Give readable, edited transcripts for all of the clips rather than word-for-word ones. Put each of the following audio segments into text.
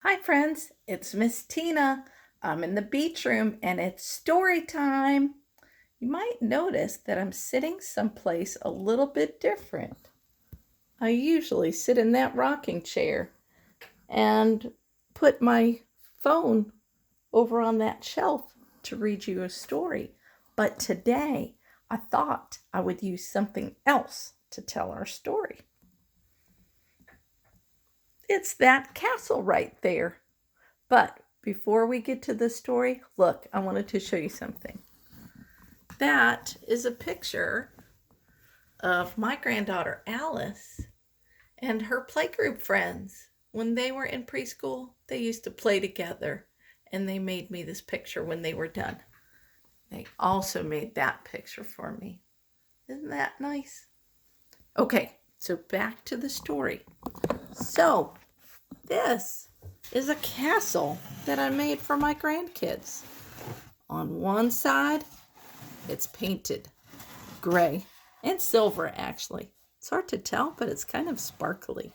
Hi friends, it's Miss Tina. I'm in the beach room and it's story time. You might notice that I'm sitting someplace a little bit different. I usually sit in that rocking chair and put my phone over on that shelf to read you a story. But today I thought I would use something else to tell our story. It's that castle right there. But before we get to the story, look, I wanted to show you something. That is a picture of my granddaughter Alice and her playgroup friends. When they were in preschool, they used to play together, and they made me this picture when they were done. They also made that picture for me. Isn't that nice? Okay, so back to the story. So, this is a castle that I made for my grandkids. On one side, it's painted gray and silver, actually. It's hard to tell, but it's kind of sparkly.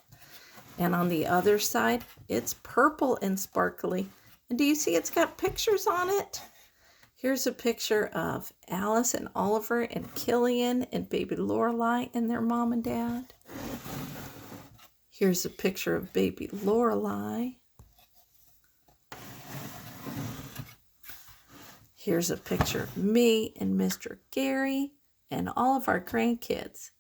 And on the other side, it's purple and sparkly. And do you see it's got pictures on it? Here's a picture of Alice and Oliver and Killian and baby Lorelai and their mom and dad. Here's a picture of baby Lorelai. Here's a picture of me and Mr. Gary and all of our grandkids.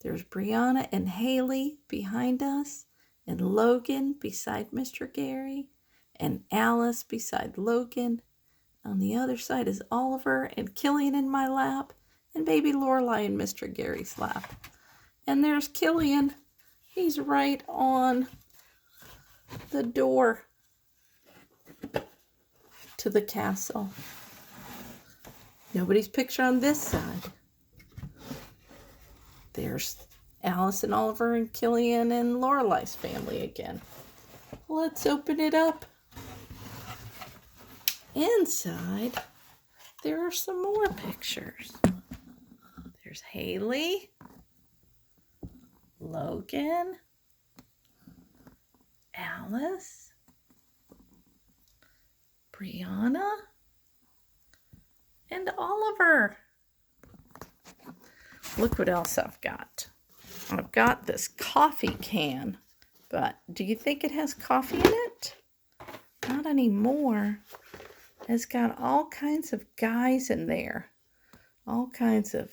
There's Brianna and Haley behind us, and Logan beside Mr. Gary, and Alice beside Logan. On the other side is Oliver and Killian in my lap, and baby Lorelai in Mr. Gary's lap. And there's Killian. He's right on the door to the castle. Nobody's picture on this side. There's Alice and Oliver and Killian and Lorelai's family again. Let's open it up. Inside, there are some more pictures. There's Haley, Logan, Alice, Brianna, and Oliver. Look what else I've got. I've got this coffee can, but do you think it has coffee in it? Not anymore. It's got all kinds of guys in there. All kinds of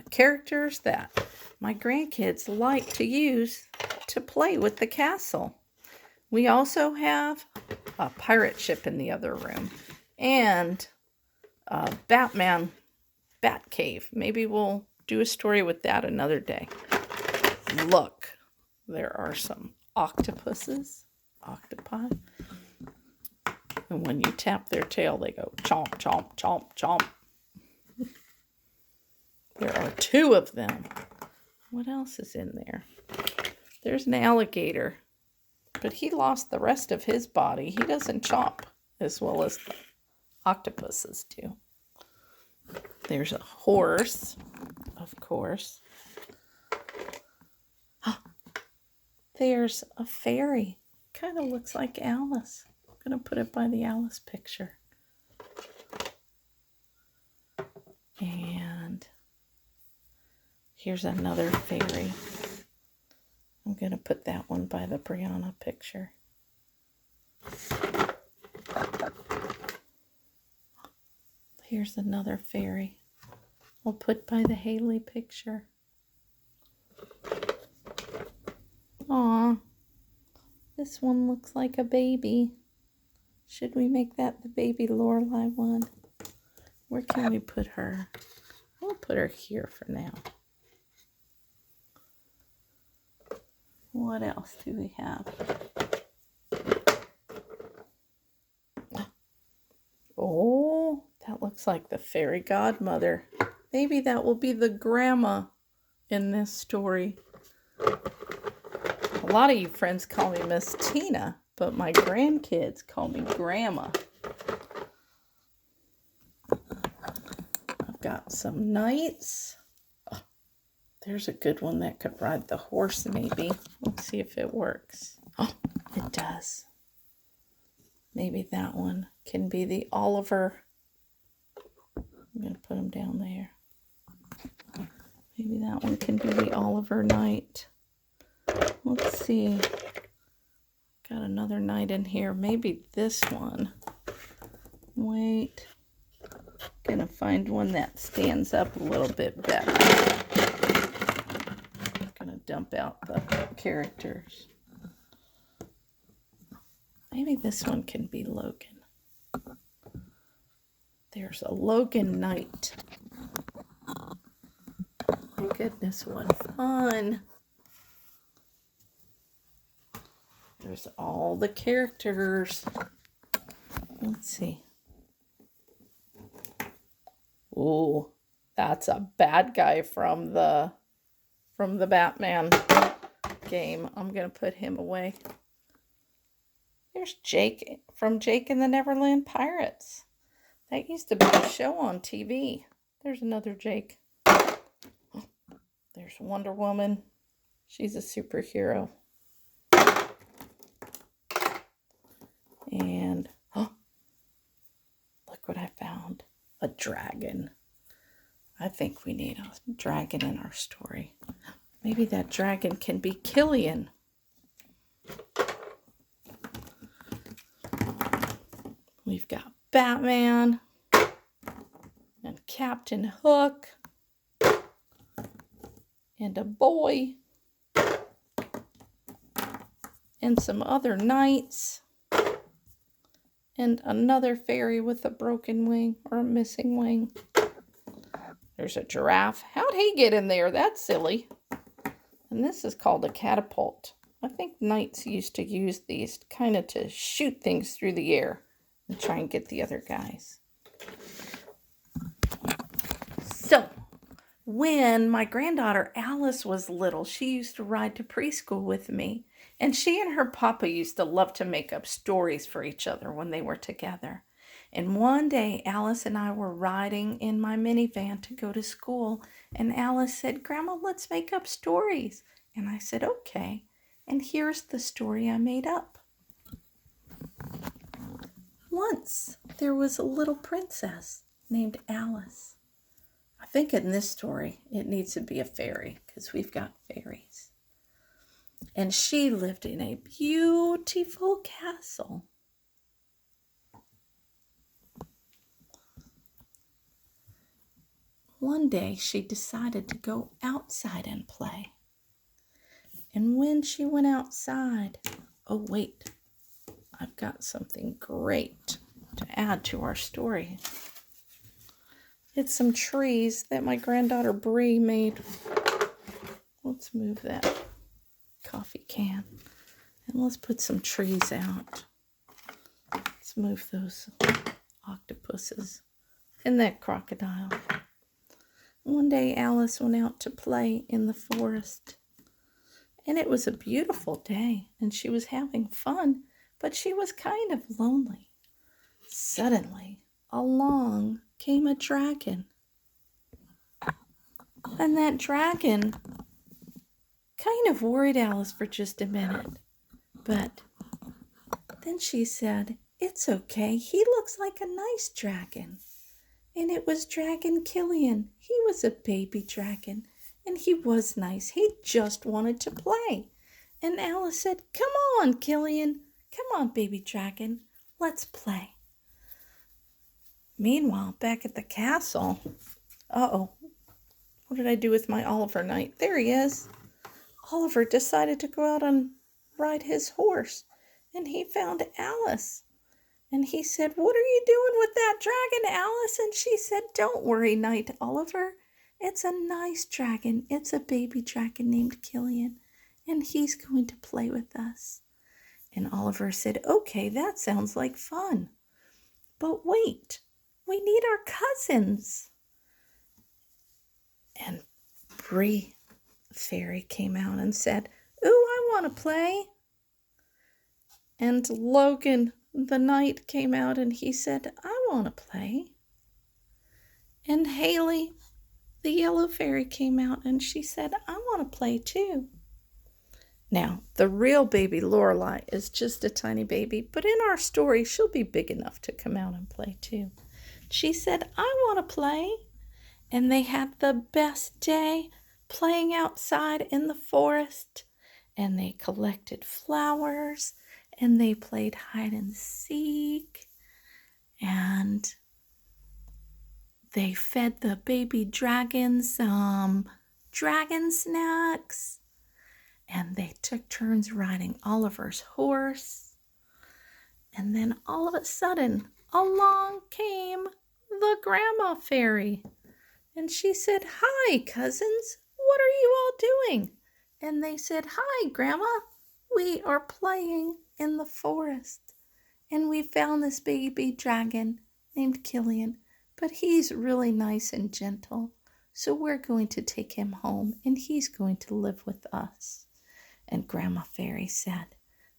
characters that my grandkids like to use to play with the castle. We also have a pirate ship in the other room and a Batman Bat Cave. Maybe we'll do a story with that another day. Look, there are some octopuses, octopi. And when you tap their tail, they go chomp, chomp, chomp, chomp. There are 2 of them. What else is in there? There's an alligator, but he lost the rest of his body. He doesn't chomp as well as the octopuses do. There's a horse, of course. There's a fairy. Kind of looks like Alice. I'm going to put it by the Alice picture. And here's another fairy. I'm going to put that one by the Brianna picture. Here's another fairy. I'll put by the Haley picture. Aw, this one looks like a baby. Should we make that the baby Lorelai one? Where can we put her? I'll put her here for now. What else do we have? Oh, that looks like the fairy godmother. Maybe that will be the grandma in this story. A lot of you friends call me Miss Tina, but my grandkids call me Grandma. I've got some knights. Oh, there's a good one that could ride the horse maybe. Let's see if it works. Oh, It does. Maybe that one can be the Oliver. I'm going to put him down there. Maybe that one can be the Oliver Knight. Let's see. Got another knight in here. Maybe this one. Wait. Gonna find one that stands up a little bit better. Gonna dump out the characters. Maybe this one can be Logan. There's a Logan Knight. My goodness, what fun. There's all the characters. Let's see. Ooh, that's a bad guy from the Batman game. I'm going to put him away. There's Jake from Jake and the Neverland Pirates. That used to be a show on TV. There's another Jake. There's Wonder Woman. She's a superhero. And look what I found. A dragon. I think we need a dragon in our story. Maybe that dragon can be Killian. We've got Batman and Captain Hook and a boy and some other knights and another fairy with a broken wing or a missing wing. There's a giraffe. How'd he get in there? That's silly. And this is called a catapult. I think knights used to use these kind of to shoot things through the air and try and get the other guys. So, when my granddaughter Alice was little, she used to ride to preschool with me. And she and her papa used to love to make up stories for each other when they were together. And one day, Alice and I were riding in my minivan to go to school. And Alice said, "Grandma, let's make up stories." And I said, "Okay." And here's the story I made up. Once, there was a little princess named Alice. I think in this story, it needs to be a fairy because we've got fairies. And she lived in a beautiful castle. One day she decided to go outside and play. And when she went outside, oh wait, I've got something great to add to our story. It's some trees that my granddaughter Bree made. Let's move that coffee can. And let's put some trees out. Let's move those octopuses and that crocodile. One day Alice went out to play in the forest. And it was a beautiful day. And she was having fun. But she was kind of lonely. Suddenly, along came a dragon. And that dragon kind of worried Alice for just a minute. But then she said, "It's okay. He looks like a nice dragon." And it was Dragon Killian. He was a baby dragon. And he was nice. He just wanted to play. And Alice said, "Come on, Killian. Come on, baby dragon. Let's play." Meanwhile, back at the castle, what did I do with my Oliver Knight? There he is. Oliver decided to go out and ride his horse, and he found Alice. And he said, "What are you doing with that dragon, Alice?" And she said, "Don't worry, Knight Oliver. It's a nice dragon. It's a baby dragon named Killian, and he's going to play with us." And Oliver said, "Okay, that sounds like fun. But wait, we need our cousins." And Bree Fairy came out and said, "Ooh, I want to play." And Logan the Knight came out and he said, "I want to play." And Haley the Yellow Fairy came out and she said, "I want to play too." Now, the real baby Lorelei is just a tiny baby, but in our story, she'll be big enough to come out and play too. She said, I want to play. And they had the best day playing outside in the forest. And they collected flowers and they played hide and seek. And they fed the baby dragons some dragon snacks. And they took turns riding Oliver's horse. And then all of a sudden, along came the grandma fairy. And she said, hi, cousins. What are you all doing? And they said, hi, Grandma. We are playing in the forest. And we found this baby dragon named Killian. But he's really nice and gentle. So we're going to take him home and he's going to live with us. And Grandma Fairy said,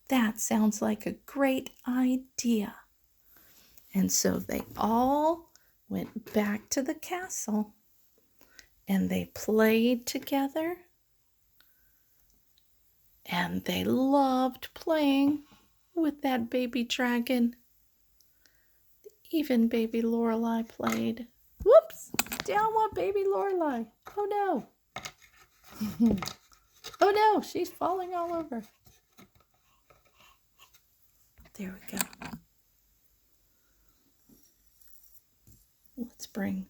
that sounds like a great idea. And so they all went back to the castle and they played together. And they loved playing with that baby dragon. Even baby Lorelei played. Whoops! Down went baby Lorelei. Oh no. Oh no, she's falling all over. There we go. Let's bring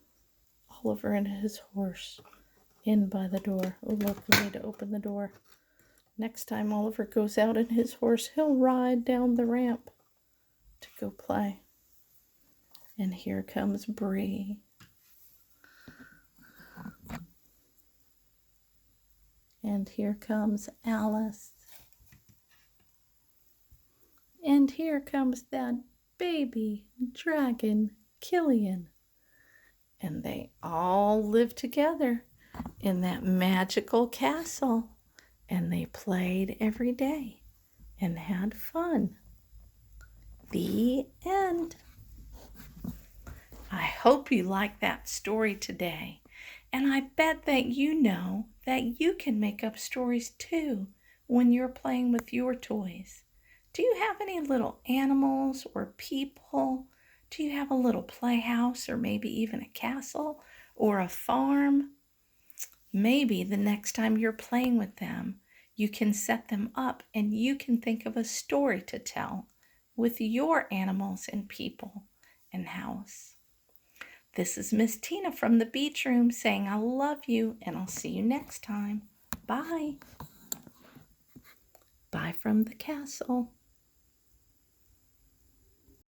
Oliver and his horse in by the door. Oh look, we need to open the door. Next time Oliver goes out in his horse, he'll ride down the ramp to go play. And here comes Bree. And here comes Alice. And here comes that baby dragon, Killian. And they all live together in that magical castle. And they played every day and had fun. The end. I hope you liked that story today. And I bet that you know that you can make up stories too when you're playing with your toys. Do you have any little animals or people? Do you have a little playhouse or maybe even a castle or a farm? Maybe the next time you're playing with them, you can set them up and you can think of a story to tell with your animals and people and house. This is Miss Tina from the Beach Room saying I love you and I'll see you next time. Bye. Bye from the castle.